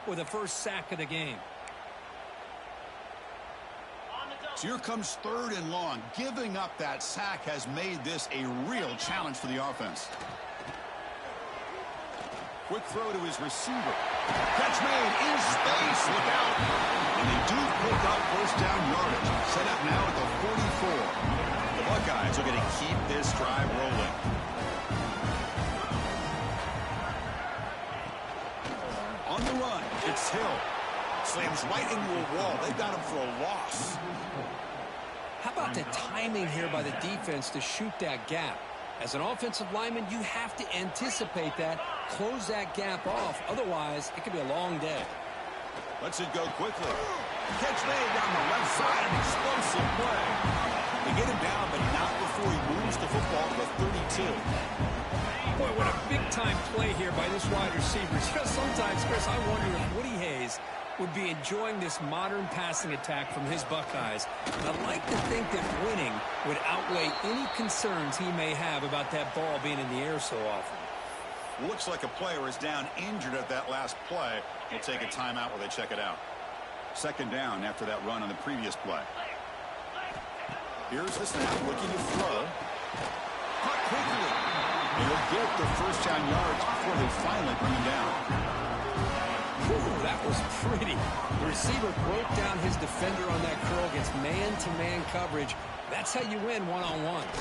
with the first sack of the game. So here comes 3rd and long. Giving up that sack has made this a real challenge for the offense. Quick throw to his receiver. Catch made in space. Look out. And they do pick up first down yardage. Set up now at the 44. The Buckeyes are going to keep this drive rolling. On the run, it's Hill. Slams right into a wall. They've got him for a loss. How about the timing here by the defense to shoot that gap? As an offensive lineman, you have to anticipate that, close that gap off. Otherwise, it could be a long day. Lets it go quickly. Catch made down the left side. An explosive play. They get him down, but not before he moves the football to the 32. Boy, what a big-time play here by this wide receiver. Just sometimes, Chris, I wonder if Woody Hayes would be enjoying this modern passing attack from his Buckeyes. And I'd like to think that winning would outweigh any concerns he may have about that ball being in the air so often. Looks like a player is down injured at that last play. We'll take a timeout while they check it out. 2nd down after that run on the previous play. Here's the snap, looking to throw. Caught quickly. And he'll get the first down yards before they finally bring him down. Whew, that was pretty. The receiver broke down his defender on that curl against man-to-man coverage. That's how you win one-on-ones.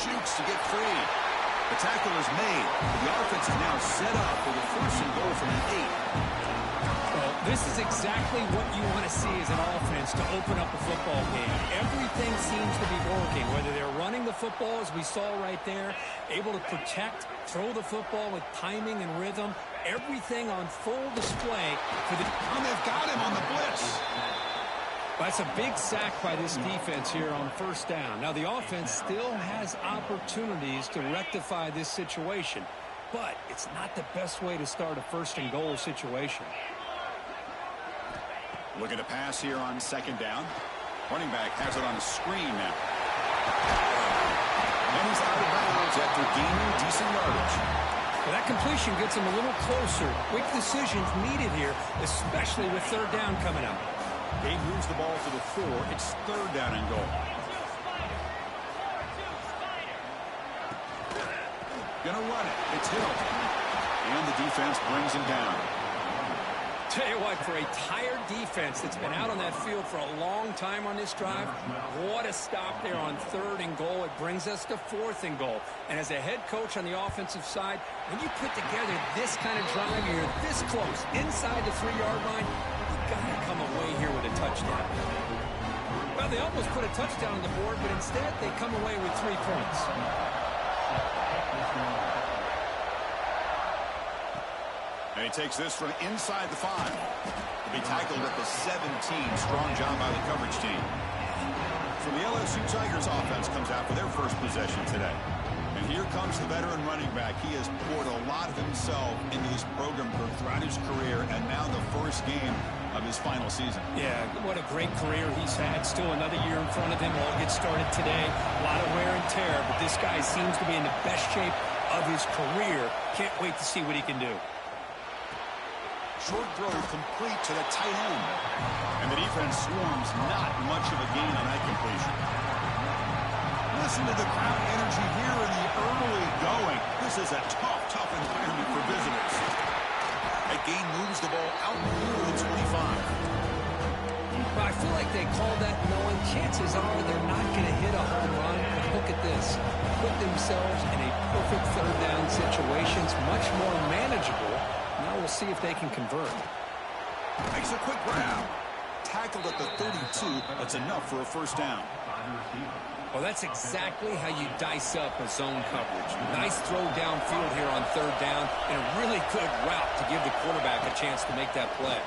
Jukes to get free. The tackle is made. The offense is now set up for the 1st and goal from the 8. Well, this is exactly what you want to see as an offense to open up a football game. Everything seems to be working, whether they're running the football, as we saw right there, able to protect, throw the football with timing and rhythm, everything on full display for the... And they've got him on the blitz. That's a big sack by this defense here on 1st down. Now, the offense still has opportunities to rectify this situation, but it's not the best way to start a 1st and goal situation. Looking to pass here on 2nd down. Running back has it on the screen now. And he's out of bounds after gaining decent yardage. Well, that completion gets him a little closer. Quick decisions needed here, especially with 3rd down coming up. He moves the ball to the 4. It's 3rd down and goal. Gonna run it. It's Hill. And the defense brings him down. Tell you what, for a tired defense that's been out on that field for a long time on this drive, what a stop there on 3rd and goal. It brings us to 4th and goal. And as a head coach on the offensive side, when you put together this kind of drive, you're this close, inside the 3-yard line, you've got to come away here with a touchdown. Well, they almost put a touchdown on the board, but instead they come away with 3 points. And he takes this from inside the 5. To be tackled at the 17. Strong job by the coverage team. So the LSU Tigers offense comes out for their first possession today. And here comes the veteran running back. He has poured a lot of himself into this program throughout his career, and now the first game of his final season. Yeah, what a great career he's had. Still another year in front of him. All gets started today. A lot of wear and tear, but this guy seems to be in the best shape of his career. Can't wait to see what he can do. Short throw complete to the tight end. And the defense swarms, not much of a gain on that completion. Listen to the crowd energy here in the early going. This is a tough environment for visitors. That gain moves the ball out near the 25. I feel like they called that knowing chances are they're not going to hit a home run. But look at this. Put themselves in a perfect 3rd down situation. It's much more manageable. Now we'll see if they can convert. Makes a quick grab. Tackled at the 32. That's enough for a 1st down. Well, that's exactly how you dice up a zone coverage. Nice throw downfield here on 3rd down, and a really good route to give the quarterback a chance to make that play.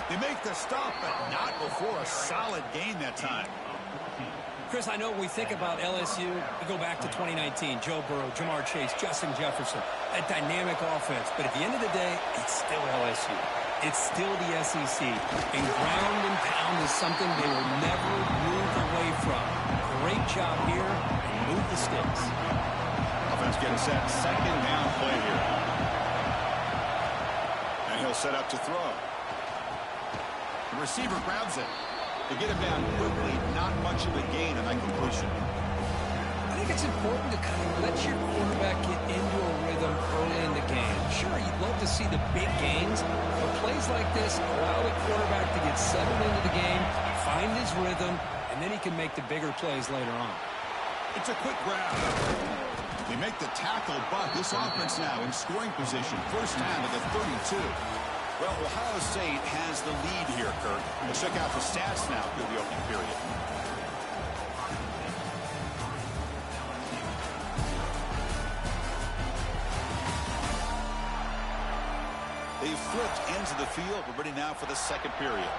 They make the stop, but not before a solid gain that time. Chris, I know when we think about LSU, we go back to 2019, Joe Burrow, Jamar Chase, Justin Jefferson, that dynamic offense. But at the end of the day, it's still LSU. It's still the SEC. And ground and pound is something they will never move away from. Great job here, and move the sticks. offense getting set. Second down play here. And he'll set up to throw. The receiver grabs it. To get him down quickly, not much of a gain on that completion. I think it's important to kind of let your quarterback get into a rhythm early in the game. Sure, you'd love to see the big gains, but plays like this allow the quarterback to get settled into the game, find his rhythm, and then he can make the bigger plays later on. It's a quick grab. They make the tackle, but this offense now in scoring position. First down at the 32. Well, Ohio State has the lead here, Kirk. Let's check out the stats now through the opening period. They've flipped ends of the field. We're ready now for the second period.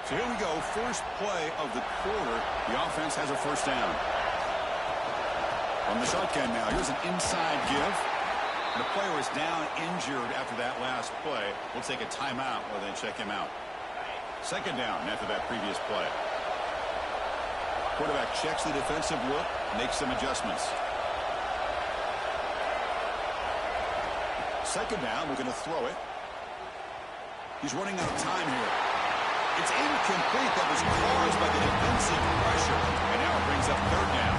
So here we go. First play of the quarter. The offense has a first down. From the shotgun now. Here's an inside give. The player is down injured after that last play. We'll take a timeout or then check him out. Second down after that previous play. Quarterback checks the defensive look, makes some adjustments. Second down, we're going to throw it. He's running out of time here. It's incomplete. That was caused by the defensive pressure. And now it brings up third down.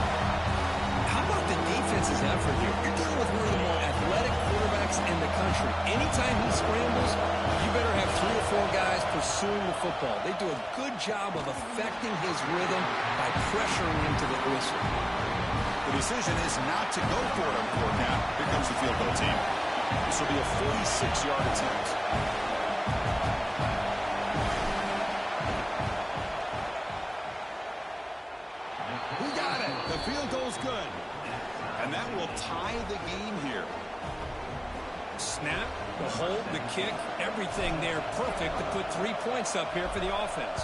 How about the defense's effort here? You're dealing with one of the more athletic quarterbacks in the country. Anytime he scrambles, you better have 3 or 4 guys pursuing the football. They do a good job of affecting his rhythm by pressuring him to the whistle. The decision is not to go for it on fourth down. Here comes the field goal team. This will be a 46-yard attempt. We got it. The field goal's good. And that will tie the game here. Snap, the hold, the kick, everything there perfect to put 3 points up here for the offense.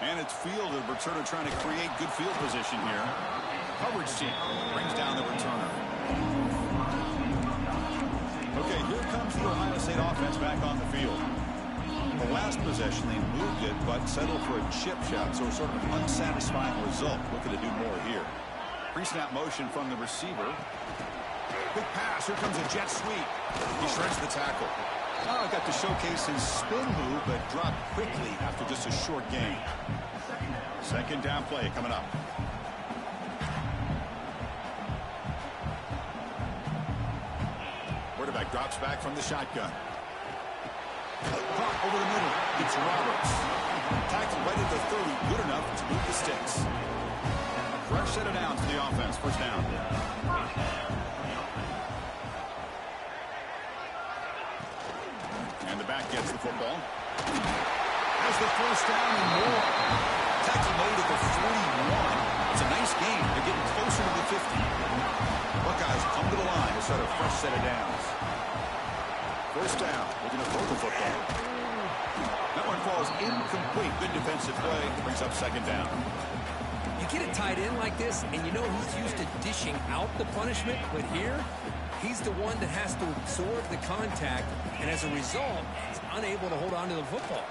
And it's field, the returner trying to create good field position here. Coverage team brings down the returner. Okay, here comes the Ohio State offense back on the field. The last possession, they moved it, but settled for a chip shot, so sort of an unsatisfying result. Looking to do more here. Pre-snap motion from the receiver. Big pass. Here comes a jet sweep. He shreds the tackle. Oh, got to showcase his spin move, but dropped quickly after just a short gain. Second down play coming up. Quarterback drops back from the shotgun. Caught over the middle. It's Roberts. Tackled right at the 30. Good enough to move the sticks. Fresh set of downs for the offense. First down. And the back gets the football. Has the first down and more. Tackle made at the 41. It's a nice game. They're getting closer to the 50. Buckeyes come to the line to start a fresh set of downs. First down. Looking to throw the football. That one falls incomplete. Good defensive play. Brings up second down. You get a tight end like this, and you know he's used to dishing out the punishment, but here, he's the one that has to absorb the contact, and as a result, he's unable to hold on to the football.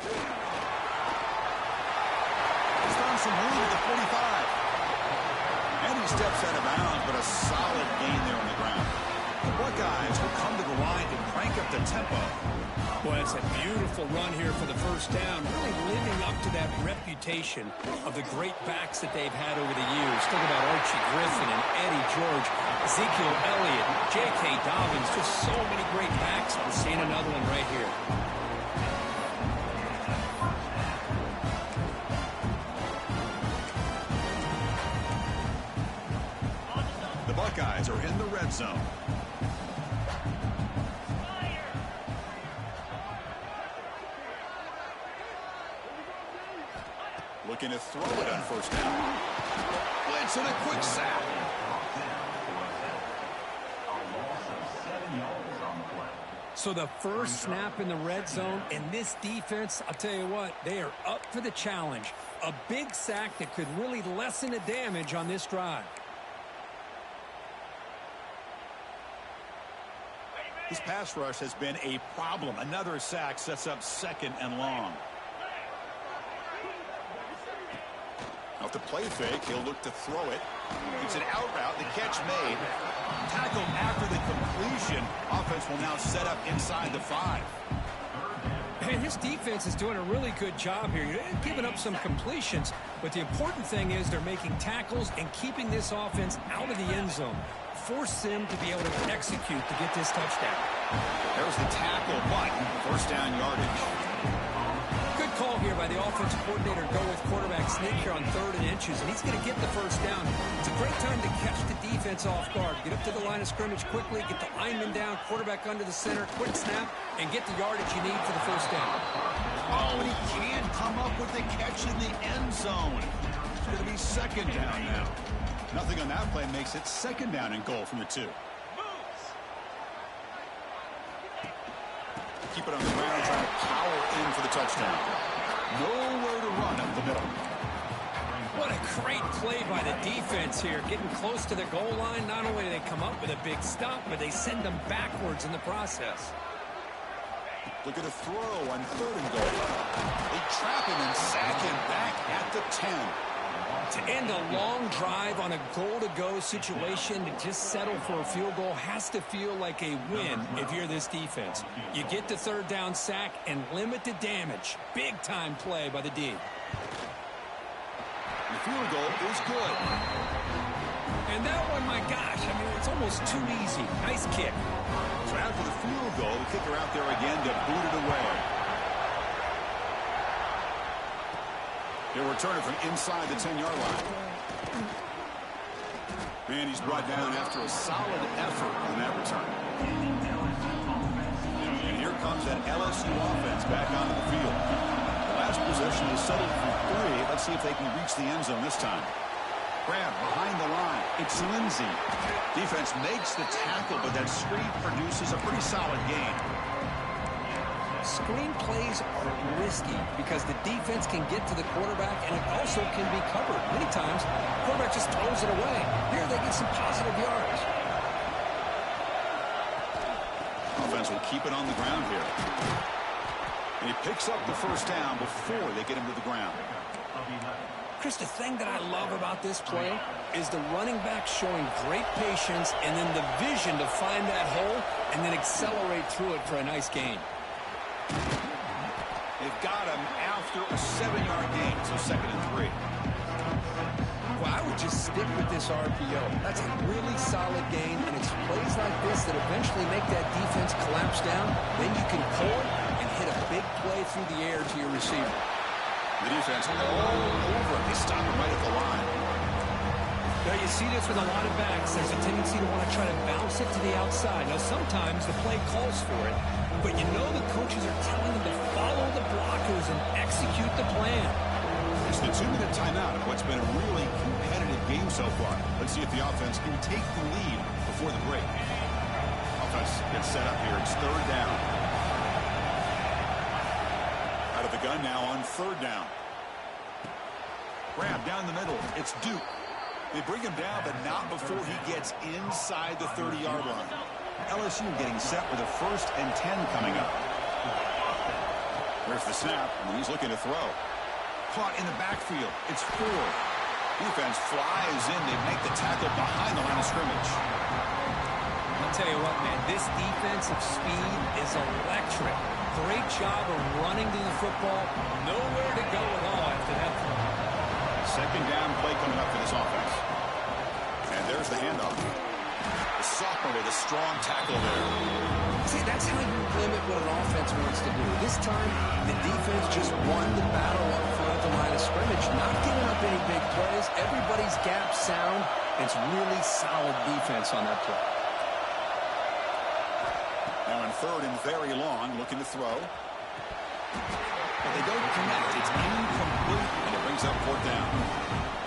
He's found some room at the 45. And he steps out of bounds, but a solid gain there on the ground. The Buckeyes will come to the line to crank up the tempo. Boy, it's a beautiful run here for the first down, really living up to that reputation of the great backs that they've had over the years. Think about Archie Griffin and Eddie George, Ezekiel Elliott, J.K. Dobbins, just so many great backs. I'm seeing another one right here. The Buckeyes are in the red zone. Looking to throw it on first down. Blitz and a quick sack. So the first snap in the red zone, and this defense, I'll tell you what, they are up for the challenge. A big sack that could really lessen the damage on this drive. This pass rush has been a problem. Another sack sets up second and long. Off the play fake, he'll look to throw it. It's an out route. The catch made. Tackled after the completion. Offense will now set up inside the 5. And his defense is doing a really good job here. They're giving up some completions, but the important thing is they're making tackles and keeping this offense out of the end zone. Force them to be able to execute to get this touchdown. There's the tackle, but first down yardage. Good call here by the offensive coordinator to go with quarterback sneak here on 3rd and inches, and he's going to get the first down. It's a great time to catch the defense off guard. Get up to the line of scrimmage quickly, get the lineman down, quarterback under the center, quick snap, and get the yardage you need for the first down. Oh, and he can't come up with the catch in the end zone. It's going to be 2nd down now. Nothing on that play makes it 2nd down and goal from the 2. Keep it on the ground, trying to power in for the touchdown. Nowhere to run up the middle. What a great play by the defense here. Getting close to the goal line, not only do they come up with a big stop, but they send them backwards in the process. Look at the throw on 3rd and goal. They trap him and sack him back at the 10. To end a long drive on a goal-to-go situation, to just settle for a field goal has to feel like a win if you're this defense. You get the 3rd down sack and limit the damage. Big-time play by the D. The field goal is good. And that one, my gosh, I mean, it's almost too easy. Nice kick. So after the field goal, the kicker out there again to boot it away. He'll return it from inside the 10-yard line. And he's brought down after a solid effort on that return. And here comes that LSU offense back onto the field. The last possession was settled for 3. Let's see if they can reach the end zone this time. Grab behind the line. It's Lindsey. Defense makes the tackle, but that screen produces a pretty solid gain. Screen plays are risky because the defense can get to the quarterback and it also can be covered. Many times, the quarterback just throws it away. Here they get some positive yards. Offense will keep it on the ground here. And he picks up the first down before they get him to the ground. Chris, the thing that I love about this play is the running back showing great patience and then the vision to find that hole and then accelerate through it for a nice gain. They've got him after a 7-yard gain, so 2nd and 3. Well, I would just stick with this RPO. That's a really solid gain, and it's plays like this that eventually make that defense collapse down. Then you can pull it and hit a big play through the air to your receiver. The defense all over it. They stop him right at the line. Now, you see this with a lot of backs. There's a tendency to want to try to bounce it to the outside. Now, sometimes the play calls for it, but you know the coaches are telling them to follow the blockers and execute the plan. It's the 2-minute timeout of what's been a really competitive game so far. Let's see if the offense can take the lead before the break. Offense gets set up here. It's 3rd down. Out of the gun now on 3rd down. Grab down the middle. It's Duke. They bring him down, but not before he gets inside the 30-yard line. LSU getting set with a 1st and 10 coming up. There's the snap, and he's looking to throw. Caught in the backfield. It's 4. Defense flies in. They make the tackle behind the line of scrimmage. I'll tell you what, man, this defensive speed is electric. Great job of running to the football. Nowhere to go at all after that throw. 2nd down play coming up for this offense. And there's the handoff. The sophomore with a strong tackle there. See, that's how you limit what an offense wants to do. This time, the defense just won the battle up front of the line of scrimmage, not giving up any big plays. Everybody's gap sound. It's really solid defense on that play. Now in 3rd and very long, looking to throw. But they don't connect. It's incomplete, and it brings up 4th down.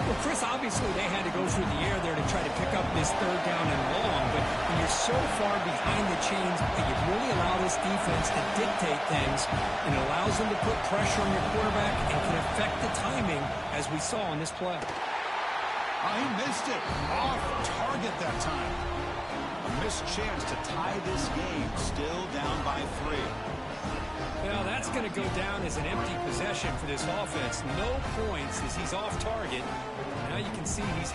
Well, Chris, obviously they had to go through the air there to try to pick up this 3rd down and long, but when you're so far behind the chains, you really allow this defense to dictate things, and it allows them to put pressure on your quarterback and can affect the timing, as we saw on this play. He missed it. Off target that time. A missed chance to tie this game. Still down by 3. Well, that's going to go down as an empty possession for this offense. No points as he's off target. Now you can see he's...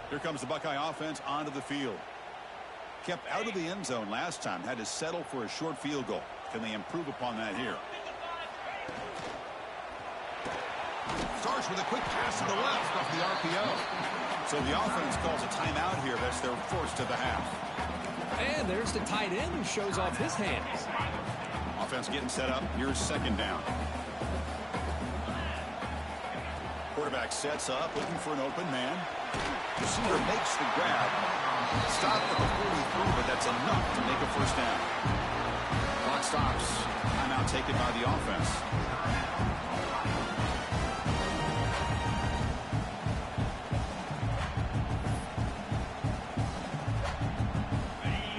Here comes the Buckeye offense onto the field. Kept out of the end zone last time. Had to settle for a short field goal. Can they improve upon that here? Starts with a quick pass to the left off the RPO. So the offense calls a timeout here. That's their first of the half. And there's the tight end who shows off his hands. Offense getting set up. Here's second down. Quarterback sets up, looking for an open man. Receiver makes the grab. Stop at the 43, but that's enough to make a first down. Clock stops. Timeout taken by the offense.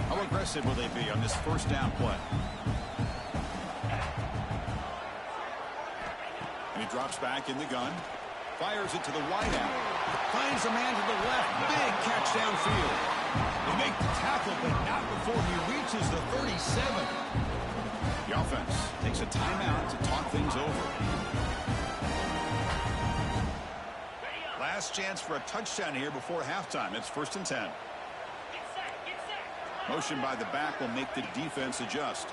How aggressive will they be on this first down play? And he drops back in the gun. Fires it to the wide out. Finds a man to the left. Big catch downfield. They make the tackle, but not before he reaches the 37. The offense takes a timeout to talk things over. Last chance for a touchdown here before halftime. It's 1st and 10. Motion by the back will make the defense adjust.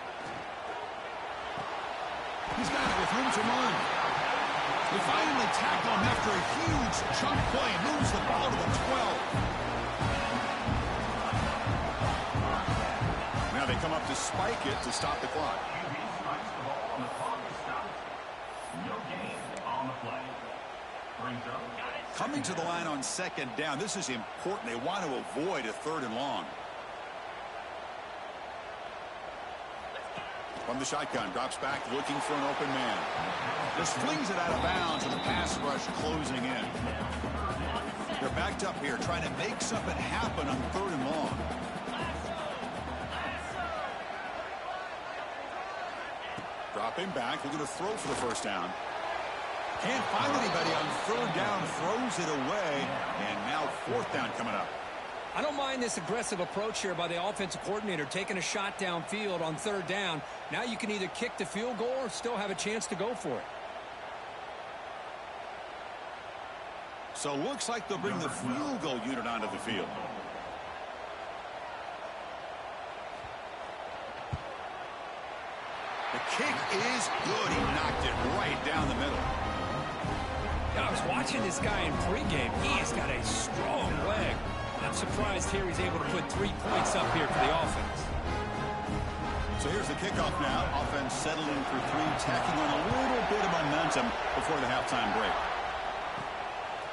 He's got it with room to run. They finally tackle him after a huge chunk play. Moves the ball to the 12. Now they come up to spike it to stop the clock. Coming to the line on second down. This is important. They want to avoid a 3rd and long. From the shotgun, drops back, looking for an open man. Just flings it out of bounds with the pass rush closing in. They're backed up here, trying to make something happen on 3rd and long. Dropping back, looking to throw for the first down. Can't find anybody on 3rd down, throws it away, and now 4th down coming up. I don't mind this aggressive approach here by the offensive coordinator, taking a shot downfield on 3rd down. Now you can either kick the field goal or still have a chance to go for it. So looks like they'll bring the field goal unit onto the field. The kick is good. He knocked it right down the middle. I was watching this guy in pregame. He has got a strong leg. I'm surprised here he's able to put 3 points up here for the offense. So here's the kickoff now. Offense settling for 3, tacking on a little bit of momentum before the halftime break.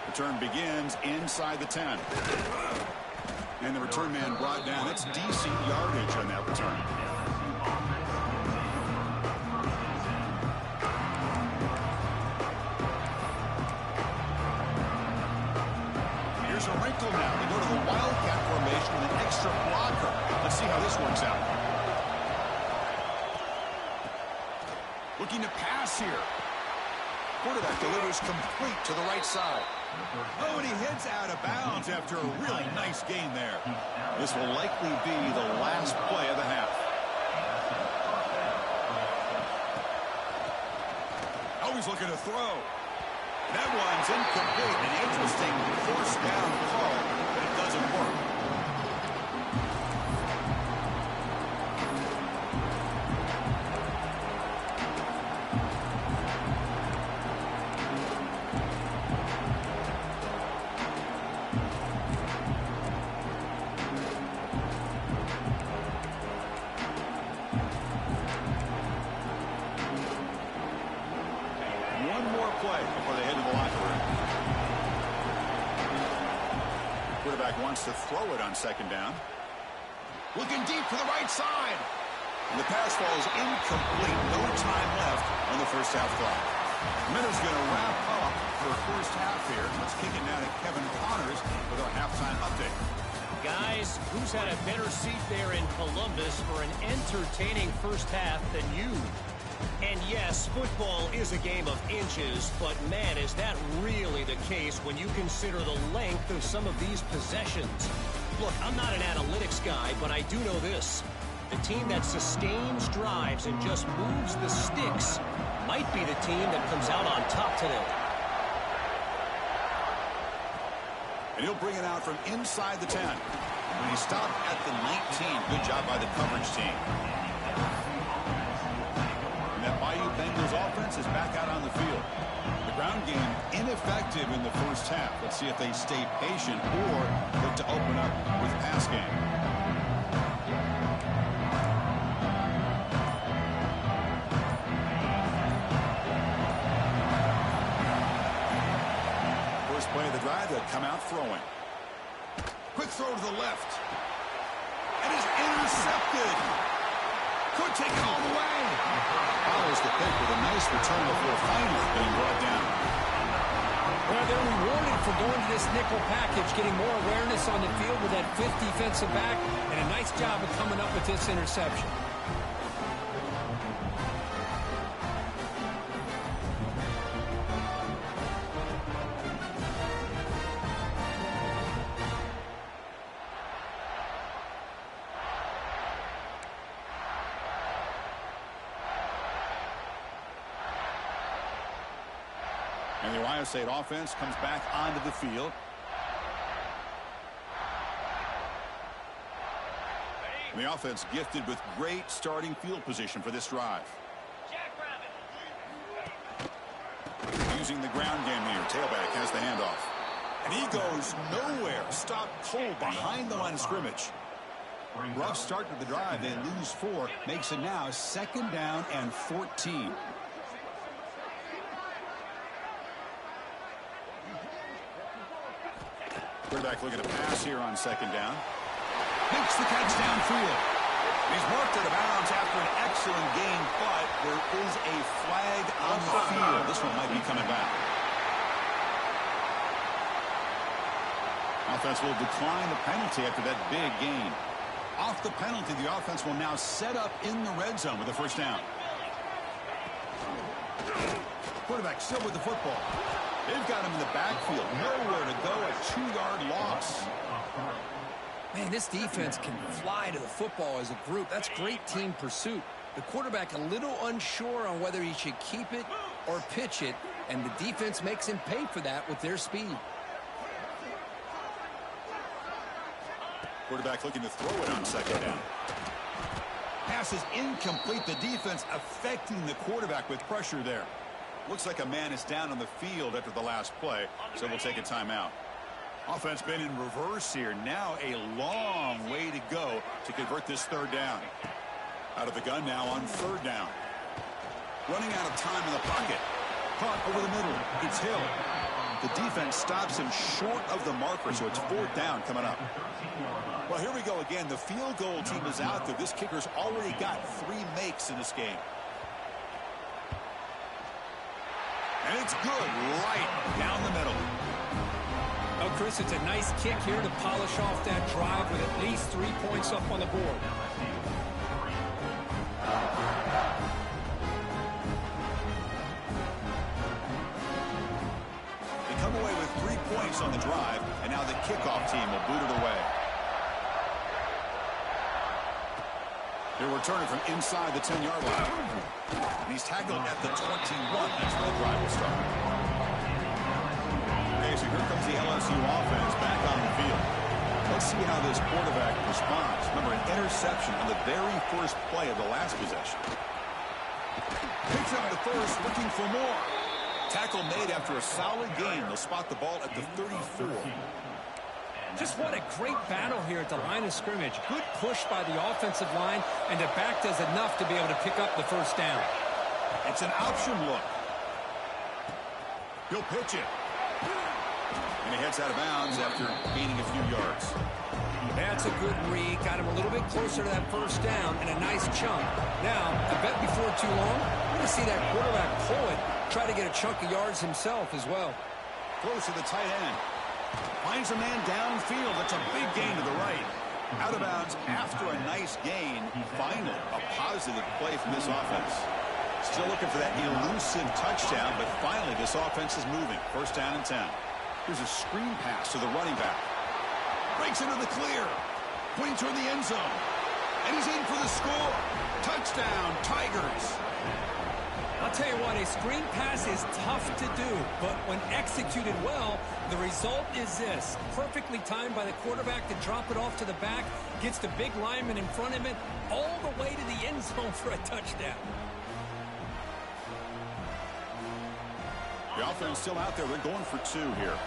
Return begins inside the 10. And the return man brought down. That's decent yardage on that return. Here's a wrinkle now. They go to the wildcat formation with an extra blocker. Let's see how this works out. Looking to pass here. Quarterback delivers complete to the right side. Oh, and he heads out of bounds after a really nice gain there. This will likely be the last play of the half. Always looking to throw. That one's incomplete. An interesting force down call, but it doesn't work. One more play before they head to the locker room. Quarterback wants to throw it on 2nd down. Looking deep to the right side. And the pass falls incomplete. No time left on the first half clock. Minutes going to wrap up for first half here. Let's kick it now to Kevin Connors with our halftime update. Guys, who's had a better seat there in Columbus for an entertaining first half than you? And yes, football is a game of inches, but man, is that really the case when you consider the length of some of these possessions. Look, I'm not an analytics guy, but I do know this. The team that sustains drives and just moves the sticks might be the team that comes out on top today. And he'll bring it out from inside the 10. When he stopped at the 19. Good job by the coverage team. And that Bayou Bengals offense is back out on the field. The ground game ineffective in the first half. Let's see if they stay patient or look to open up with pass game. First play of the drive, they'll come out throwing. Quick throw to the left. And is intercepted. Could take it all the way. Follows the pick with a nice return before finally being brought down. Well, they're rewarded for going to this nickel package, getting more awareness on the field with that fifth defensive back, and a nice job of coming up with this interception. And the Ohio State offense comes back onto the field. And the offense gifted with great starting field position for this drive. Using the ground game here. Tailback has the handoff. And he goes nowhere. Stopped cold behind the line of scrimmage. Rough start to the drive. They lose 4. Makes it now 2nd down and 14. Quarterback looking to pass here on 2nd down. Makes the catch downfield. He's worked out of bounds after an excellent gain, but there is a flag on the field. This one might be coming back. Offense will decline the penalty after that big gain. Off the penalty, the offense will now set up in the red zone with a 1st down. Quarterback still with the football. They've got him in the backfield. Nowhere to go. A 2-yard loss. Man, this defense can fly to the football as a group. That's great team pursuit. The quarterback a little unsure on whether he should keep it or pitch it, and the defense makes him pay for that with their speed. Quarterback looking to throw it on 2nd down. Pass is incomplete. The defense affecting the quarterback with pressure there. Looks like a man is down on the field after the last play, so we'll take a timeout. Offense been in reverse here. Now a long way to go to convert this 3rd down. Out of the gun now on 3rd down. Running out of time in the pocket. Caught over the middle. It's Hill. The defense stops him short of the marker, so it's 4th down coming up. Well, here we go again. The field goal team is out there. This kicker's already got 3 makes in this game. And it's good right down the middle. Oh, Chris, it's a nice kick here to polish off that drive with at least 3 points up on the board. They come away with 3 points on the drive, and now the kickoff team will boot it away. They're returning from inside the 10-yard line. And he's tackled at the 21. That's where the drive will start. Okay, so here comes the LSU offense back on the field. Let's see how this quarterback responds. Remember, an interception on the very first play of the last possession. Picks up the first, looking for more. Tackle made after a solid gain. They'll spot the ball at the 34. Just what a great battle here at the line of scrimmage. Good push by the offensive line, and the back does enough to be able to pick up the 1st down. It's an option look. He'll pitch it. And he heads out of bounds after gaining a few yards. That's a good read. Got him a little bit closer to that 1st down and a nice chunk. Now, I bet before too long, we're going to see that quarterback pull it, try to get a chunk of yards himself as well. Close to the tight end. Finds a man downfield. That's a big gain to the right. Out of bounds after a nice gain. Finally, a positive play from this offense. Still looking for that elusive touchdown, but finally this offense is moving. First down and 10. Here's a screen pass to the running back. Breaks into the clear. Pointing toward the end zone. And he's in for the score. Touchdown, Tigers. I'll tell you what, a screen pass is tough to do, but when executed well, the result is this. Perfectly timed by the quarterback to drop it off to the back, gets the big lineman in front of him, all the way to the end zone for a touchdown. The offense still out there. They're going for two here.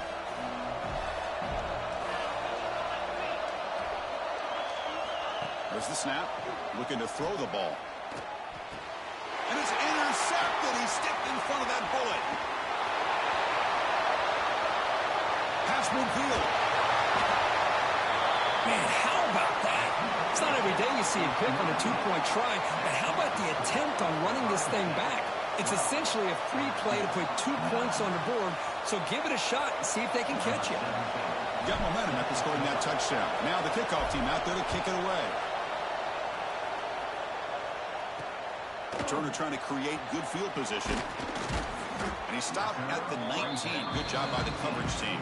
There's the snap. Looking to throw the ball. And it's intercepted. He stepped in front of that bullet. Pass midfield. Man, how about that? It's not every day you see him pick on a two-point try, but how about the attempt on running this thing back? It's essentially a free play to put 2 points on the board, so give it a shot and see if they can catch you. Got momentum after scoring that touchdown. Now the kickoff team out there to kick it away. Turner trying to create good field position. And he stopped at the 19. Good job by the coverage team.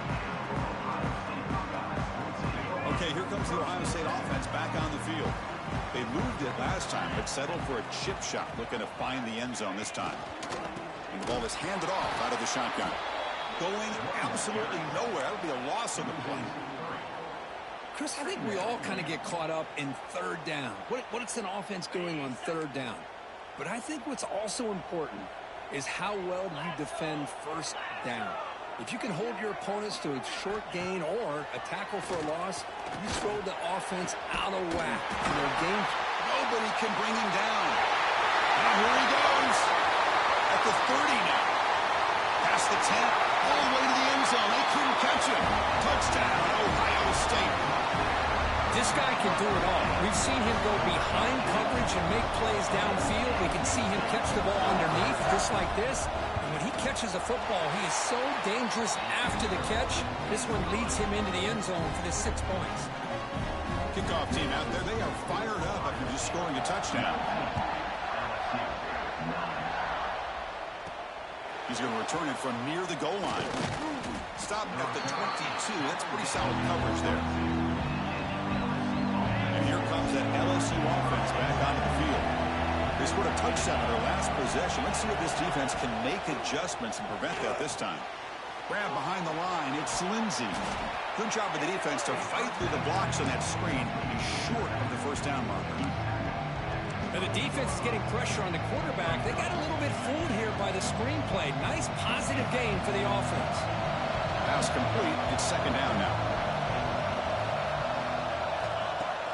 Okay, here comes the Ohio State offense back on the field. They moved it last time, but settled for a chip shot, looking to find the end zone this time. And the ball is handed off out of the shotgun. Going absolutely nowhere. That would be a loss on the play. Chris, I think we all kind of get caught up in third down. What's an offense doing on third down? But I think what's also important is how well you defend first down. If you can hold your opponents to a short gain or a tackle for a loss, you throw the offense out of whack. In their game, nobody can bring him down. And here he goes. At the 30 now. Past the 10, all the way to the end zone. They couldn't catch him. Touchdown, Ohio State. This guy can do it all. We've seen him go behind coverage and make plays downfield. We can see him catch the ball underneath, just like this. And when he catches a football, he is so dangerous after the catch. This one leads him into the end zone for the 6 points. Kickoff team out there, they are fired up after just scoring a touchdown. He's going to return it from near the goal line. Stop at the 22. That's pretty solid coverage there. Here comes that LSU offense back onto the field. They scored a touchdown on their last possession. Let's see if this defense can make adjustments and prevent that this time. Grab behind the line. It's Lindsey. Good job of the defense to fight through the blocks on that screen. He's short of the first down marker. Now the defense is getting pressure on the quarterback. They got a little bit fooled here by the screenplay. Nice positive gain for the offense. Pass complete. It's second down now.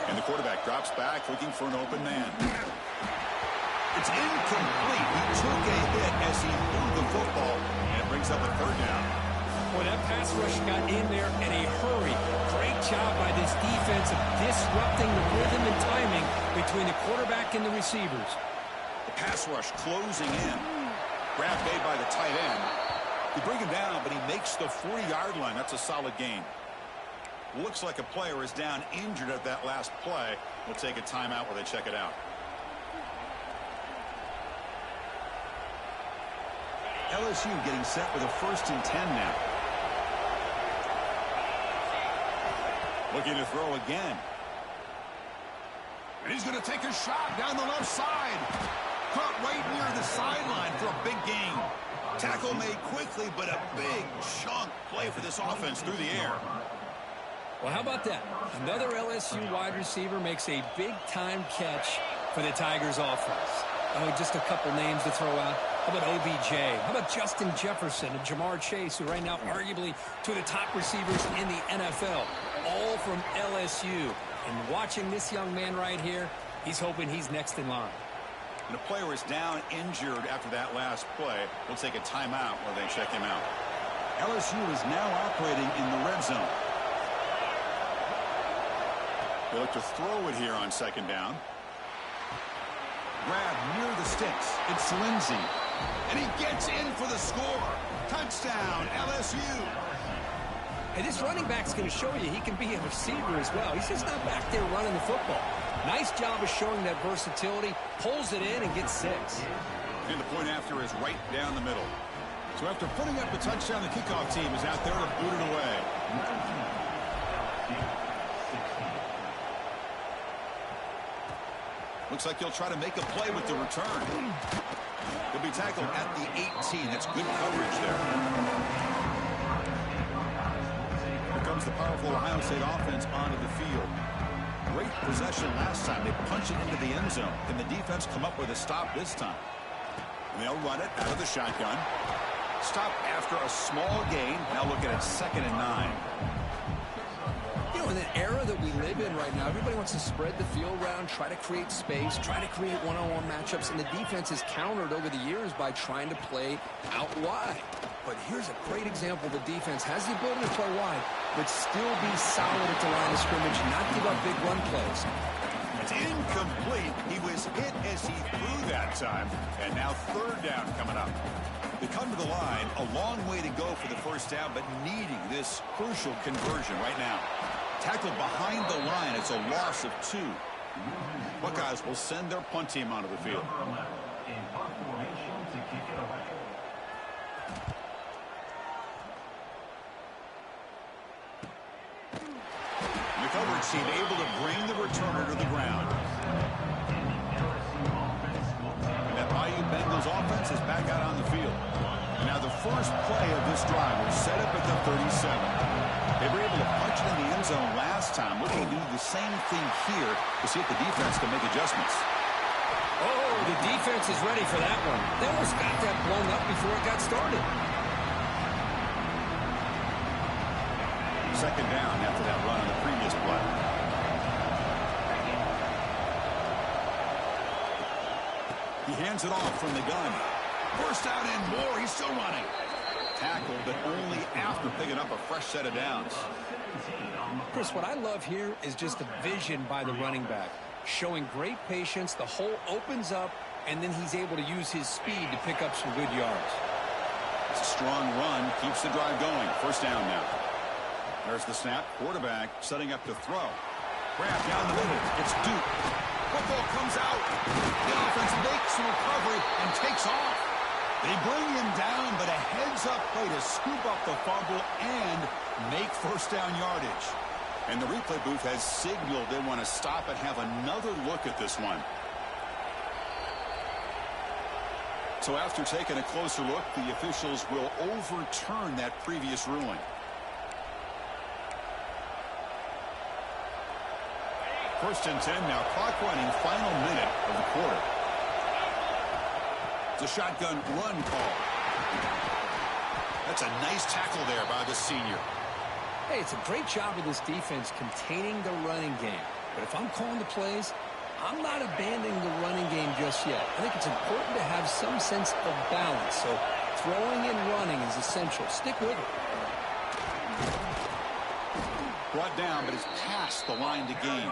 And the quarterback drops back, looking for an open man. It's incomplete. He took a hit as he threw the football, and it brings up a third down. Boy, that pass rush got in there in a hurry. Great job by this defense of disrupting the rhythm and timing between the quarterback and the receivers. The pass rush closing in. Grab made by the tight end. They bring him down, but he makes the 40-yard line. That's a solid gain. Looks like a player is down injured at that last play. We'll take a timeout while they check it out. LSU getting set with a 1st and 10 now. Looking to throw again. And he's going to take a shot down the left side. Caught right near the sideline for a big gain. Tackle made quickly, but a big chunk play for this offense through the air. Well, how about that? Another LSU wide receiver makes a big-time catch for the Tigers offense. Oh, just a couple names to throw out. How about OBJ? How about Justin Jefferson and Jamar Chase, who right now arguably two of the top receivers in the NFL, all from LSU. And watching this young man right here, he's hoping he's next in line. And a player is down injured after that last play. We'll take a timeout while they check him out. LSU is now operating in the red zone. They look to throw it here on second down. Grab near the sticks. It's Lindsey. And he gets in for the score. Touchdown, LSU. Hey, this running back's going to show you he can be a receiver as well. He's just not back there running the football. Nice job of showing that versatility. Pulls it in and gets 6. And the point after is right down the middle. So after putting up a touchdown, the kickoff team is out there to boot it away. Looks like he'll try to make a play with the return. He'll be tackled at the 18. That's good coverage there. Here comes the powerful Ohio State offense onto the field. Great possession last time. They punch it into the end zone. Can the defense come up with a stop this time? And they'll run it out of the shotgun. Stop after a small gain. Now look at it, 2nd and 9. You know, in the era that we live in right now, everybody wants to spread the field around, try to create space, try to create one-on-one matchups, and the defense has countered over the years by trying to play out wide. But here's a great example. The defense has the ability to play wide, but still be solid at the line of scrimmage, not give up big run plays. It's incomplete. He was hit as he threw that time. And now 3rd down coming up. They come to the line, a long way to go for the first down, but needing this crucial conversion right now. Tackled behind the line. It's a loss of 2. Buckeyes will send their punt team onto the field. The coverage team able to bring the returner to the ground. And that Bayou Bengals offense is back out on the field. Now the first play of this drive was set up at the 37. They were able to punch it in the end zone last time. Looking to do the same thing here to see if the defense can make adjustments. Oh, the defense is ready for that one. They almost got that blown up before it got started. 2nd down after that run on the previous play. He hands it off from the gun. First out and more. He's still running. Tackled, but only after picking up a fresh set of downs. Chris, what I love here is just the vision by the running back. Showing great patience. The hole opens up, and then he's able to use his speed to pick up some good yards. It's a strong run. Keeps the drive going. First down now. There's the snap. Quarterback setting up to throw. Grab down the middle. It's Duke. Football comes out. The offense makes the recovery and takes off. They bring him down, but a heads-up play to scoop up the fumble and make first down yardage. And the replay booth has signaled they want to stop and have another look at this one. So after taking a closer look, the officials will overturn that previous ruling. First and 10 now, clock running, final minute of the quarter. It's a shotgun run call. That's a nice tackle there by the senior. Hey, it's a great job of this defense containing the running game. But if I'm calling the plays, I'm not abandoning the running game just yet. I think it's important to have some sense of balance. So throwing and running is essential. Stick with it. Brought down, but it's past the line to gain.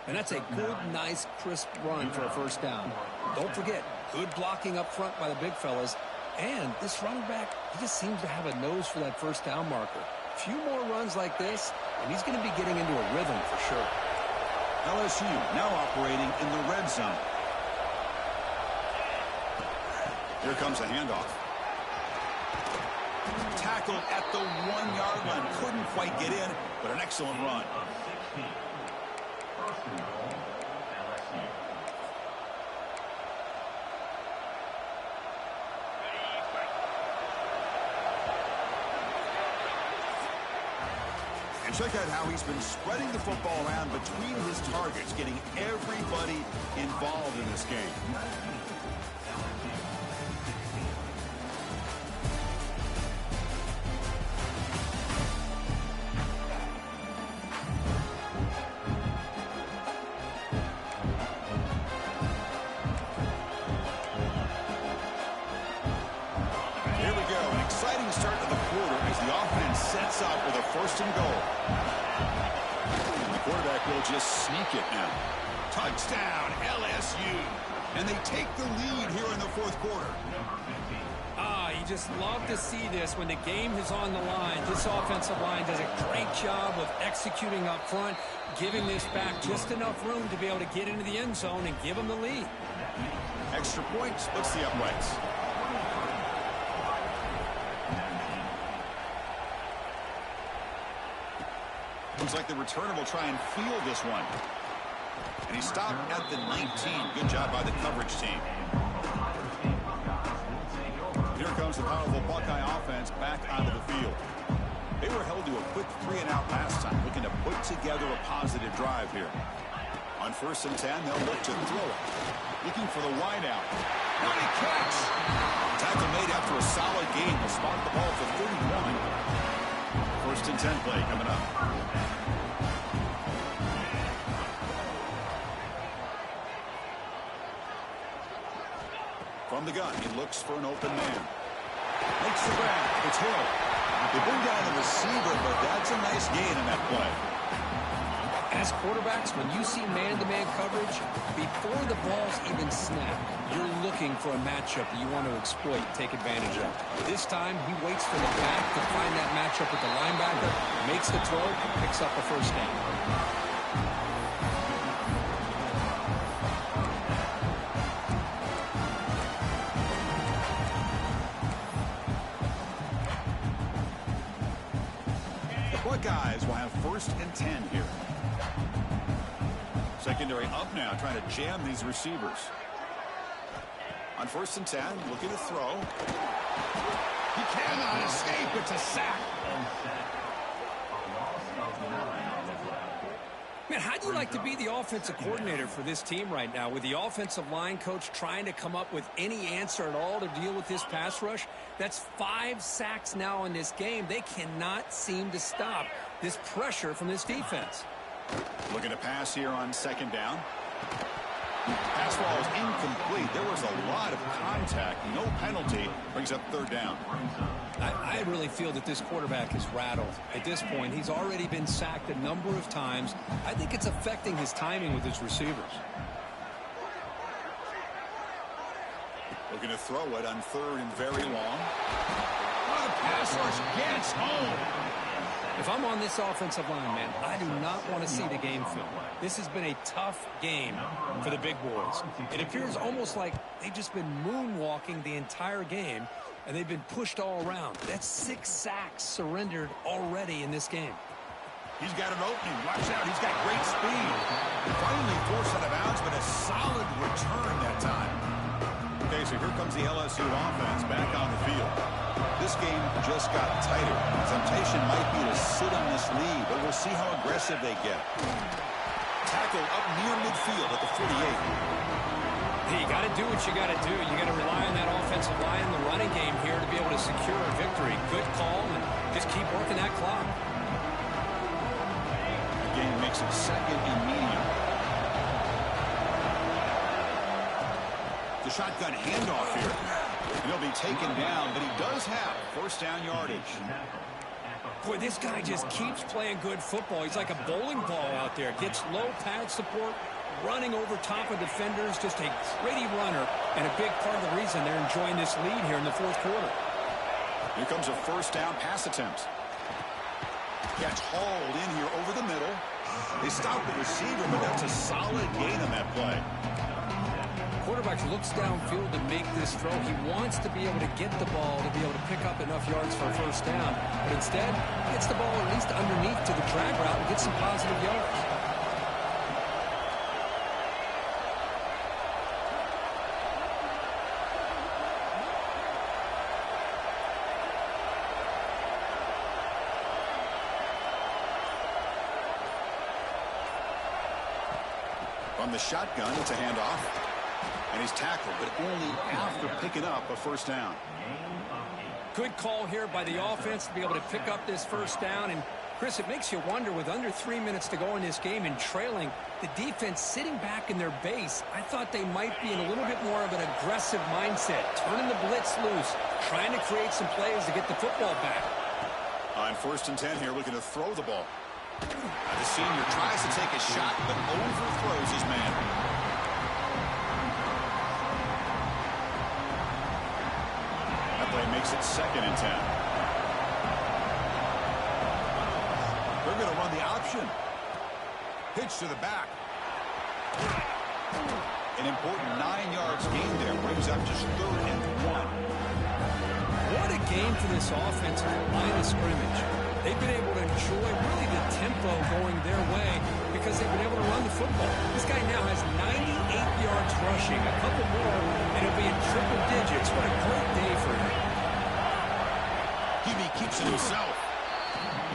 And that's a good, nice, crisp run for a first down. Don't forget, good blocking up front by the big fellas. And this running back, he just seems to have a nose for that first down marker. A few more runs like this, and he's going to be getting into a rhythm for sure. LSU now operating in the red zone. Here comes a handoff. Tackled at the 1-yard line. Couldn't quite get in, but an excellent run. And check out how he's been spreading the football around between his targets, getting everybody involved in this game. Here we go, an exciting start to the quarter as the offense sets up with a first and goal. The quarterback will just sneak it now. Touchdown, LSU. And they take the lead here in the fourth quarter. You just love to see this when the game is on the line. This offensive line does a great job of executing up front, giving this back just enough room to be able to get into the end zone and give them the lead. Extra point splits the uprights. Looks like the returner will try and field this one. And he stopped at the 19. Good job by the coverage team. Here comes the powerful Buckeye offense back onto the field. They were held to a quick 3-and-out last time, looking to put together a positive drive here. On 1st and 10, they'll look to throw it. Looking for the wideout. What a catch! Tackle made after a solid gain. Will spot the ball for 31. 1st and 10 play coming up. From the gun, he looks for an open man. Makes the grab. It's Hill. They bring down the receiver, but that's a nice gain in that play. As quarterbacks, when you see man-to-man coverage, before the ball's even snapped, you're looking for a matchup that you want to exploit, take advantage of. This time, he waits for the back to find that matchup with the linebacker, makes the throw, picks up a first down. Buckeyes will have 1st and 10 here. Secondary up now, trying to jam these receivers. On 1st and 10, looking to throw. He cannot escape. It's a sack. Man, how'd you like to be the offensive coordinator for this team right now with the offensive line coach trying to come up with any answer at all to deal with this pass rush? That's 5 sacks now in this game. They cannot seem to stop this pressure from this defense. Looking to pass here on 2nd down. Pass ball is incomplete. There was a lot of contact. No penalty. Brings up 3rd down. I really feel that this quarterback is rattled. At this point, he's already been sacked a number of times. I think it's affecting his timing with his receivers. Looking to throw it on 3rd and very long. Oh, the pass rush gets home. If I'm on this offensive line, man, I do not want to see the game film. This has been a tough game for the big boys. It appears almost like they've just been moonwalking the entire game, and they've been pushed all around. That's 6 sacks surrendered already in this game. He's got an opening. Watch out. He's got great speed. Finally forced out of bounds, but a solid return that time. Okay, so here comes the LSU offense back on the field. This game just got tighter. Temptation might be to sit on this lead, but we'll see how aggressive they get. Tackle up near midfield at the 48. Hey, you got to do what you got to do. You got to rely on that offensive line in the running game here to be able to secure a victory. Good call, and just keep working that clock. The game makes it 2nd and medium. The shotgun handoff here. And he'll be taken down, but he does have 1st down yardage. Boy, this guy just keeps playing good football. He's like a bowling ball out there. Gets low pad support, running over top of defenders. Just a gritty runner, and a big part of the reason they're enjoying this lead here in the 4th quarter. Here comes a 1st down pass attempt. Gets hauled in here over the middle. They stop the receiver, but that's a solid gain on that play. Quarterback looks downfield to make this throw. He wants to be able to get the ball to be able to pick up enough yards for a 1st down. But instead, gets the ball at least underneath to the drag route and gets some positive yards. From the shotgun, it's a handoff. And he's tackled, but only after picking up a 1st down. Good call here by the offense to be able to pick up this 1st down. And, Chris, it makes you wonder, with under 3 minutes to go in this game and trailing, the defense sitting back in their base, I thought they might be in a little bit more of an aggressive mindset, turning the blitz loose, trying to create some plays to get the football back. On 1st and 10 here, looking to throw the ball. The senior tries to take a shot, but overthrows his man. Makes it 2nd and 10. They're going to run the option. Pitch to the back. An important 9 yards gain there. Brings up just 3rd and 1. What a game for this offense on the line of scrimmage. They've been able to enjoy really the tempo going their way because they've been able to run the football. This guy now has 98 yards rushing, a couple more, and it'll be in triple digits. What a great day for him. He keeps it himself.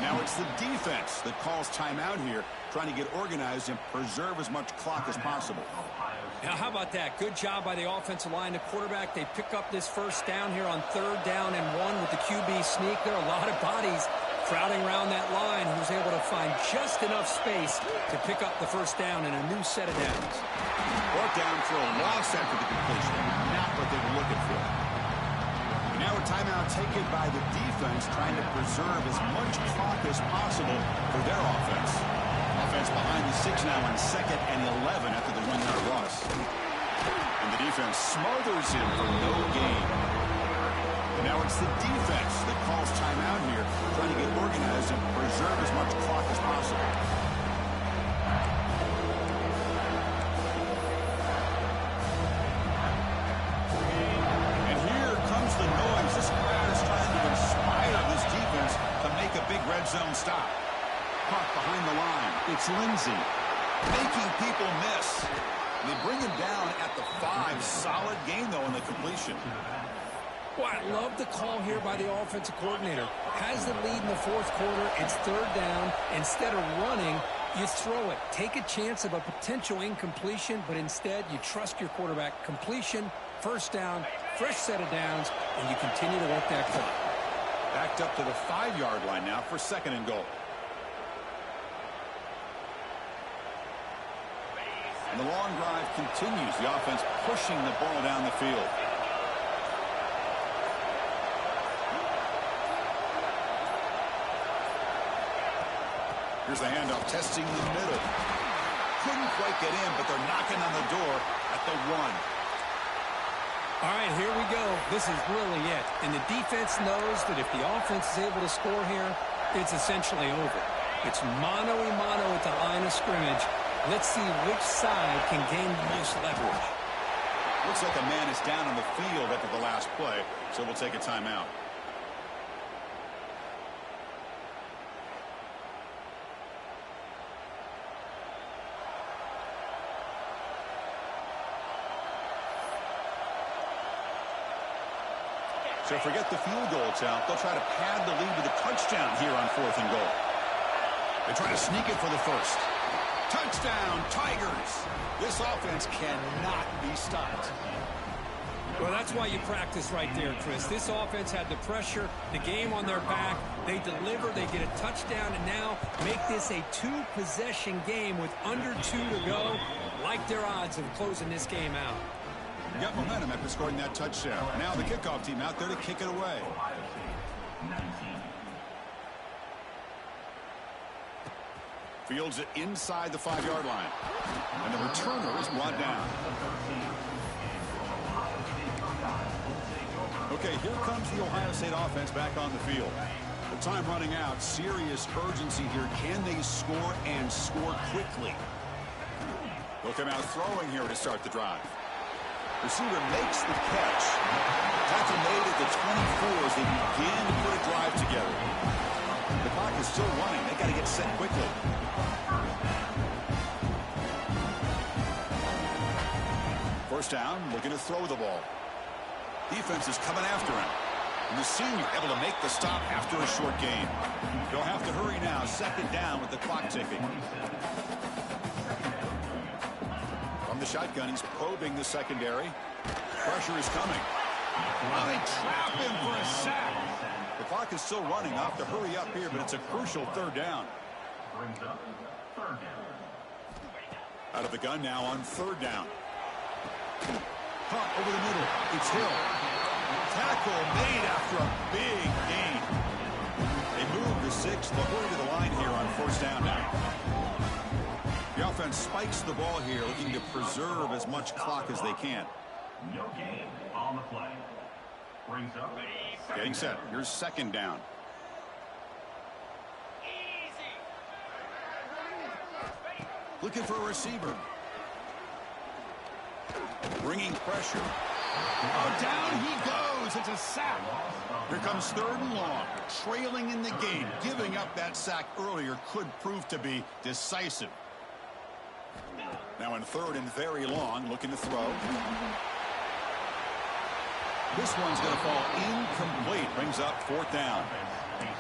Now it's the defense that calls timeout here, trying to get organized and preserve as much clock as possible. Now, how about that? Good job by the offensive line. The quarterback, they pick up this first down here on 3rd down and 1 with the QB sneak. There are a lot of bodies crowding around that line. He was able to find just enough space to pick up the first down and a new set of downs. Brought down for a loss after the completion. Not what they were looking for. Now a timeout taken by the defense, trying to preserve as much clock as possible for their offense. Offense behind the 6 now on 2nd and 11 after the 1-yard loss. And the defense smothers him for no gain. And now it's the defense that calls timeout here, trying to get organized and preserve as much clock as possible. And here comes the noise. This crowd is trying to inspire this defense to make a big red zone stop. Caught behind the line. It's Lindsey making people miss. And they bring him down at the 5. Solid game, though, in the completion. Well, I love the call here by the offensive coordinator. Has the lead in the 4th quarter. It's 3rd down. Instead of running, you throw it. Take a chance of a potential incompletion, but instead you trust your quarterback. Completion, 1st down, fresh set of downs, and you continue to work that clock. Backed up to the 5-yard line now for 2nd and goal. And the long drive continues. The offense pushing the ball down the field. Here's the handoff, testing the middle. Couldn't quite get in, but they're knocking on the door at the 1. All right, here we go. This is really it. And the defense knows that if the offense is able to score here, it's essentially over. It's mano-a-mano at the line of scrimmage. Let's see which side can gain the most leverage. Looks like a man is down on the field after the last play, so we'll take a timeout. So forget the field goal attempt. They'll try to pad the lead with a touchdown here on 4th and goal. They try to sneak it for the 1st. Touchdown, Tigers! This offense cannot be stopped. Well, that's why you practice right there, Chris. This offense had the pressure, the game on their back. They deliver, they get a touchdown, and now make this a 2-possession game with under 2 to go. Like their odds of closing this game out. Got momentum after scoring that touchdown. Now the kickoff team out there to kick it away. Fields it inside the 5-yard line. And the returner is brought down. Okay, here comes the Ohio State offense back on the field. The time running out. Serious urgency here. Can they score and score quickly? They'll come out throwing here to start the drive. Receiver makes the catch. Tackle made at the 24 as they begin to put a drive together. The clock is still running. They got to get set quickly. First down, looking to throw the ball. Defense is coming after him. And the senior able to make the stop after a short gain. They'll have to hurry now. 2nd down with the clock ticking. From the shotgun, he's probing the secondary. Pressure is coming. Well, they trap him for a sack. The clock is still running. I'll have to hurry up here, but it's a crucial 3rd down. Out of the gun now on 3rd down. Pump over the middle. It's Hill. Tackle made after a big gain. They move the 6. They'll hurry to the line here on 1st down now. The offense spikes the ball here, looking to preserve as much clock as they can. No game on the play. Getting set. Here's second down. Looking for a receiver. Bringing pressure. Oh, down he goes. It's a sack. Here comes third and long. Trailing in the game. Giving up that sack earlier could prove to be decisive. Now in third and very long. Looking to throw. This one's going to fall incomplete. Brings up fourth down.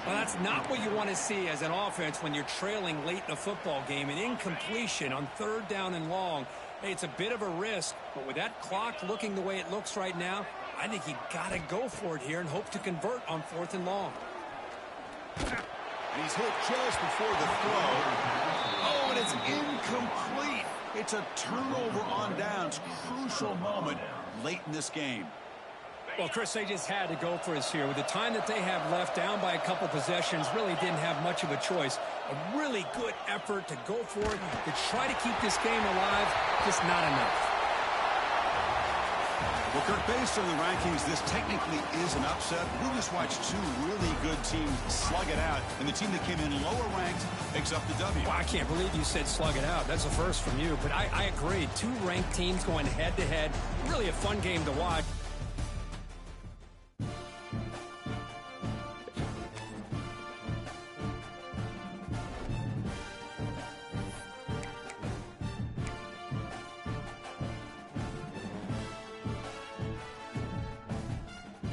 Well, that's not what you want to see as an offense when you're trailing late in a football game. An incompletion on third down and long. Hey, it's a bit of a risk, but with that clock looking the way it looks right now, I think you got to go for it here and hope to convert on fourth and long. And he's hit just before the throw. Oh, and it's incomplete. It's a turnover on downs. Crucial moment late in this game. Well, Chris, they just had to go for us here. With the time that they have left, down by a couple possessions, really didn't have much of a choice. A really good effort to go for it, to try to keep this game alive, just not enough. Well, Kirk, based on the rankings, this technically is an upset. We just watched two really good teams slug it out, and the team that came in lower ranked picks up the W. Well, I can't believe you said slug it out. That's a first from you, but I agree. Two ranked teams going head-to-head. Really a fun game to watch.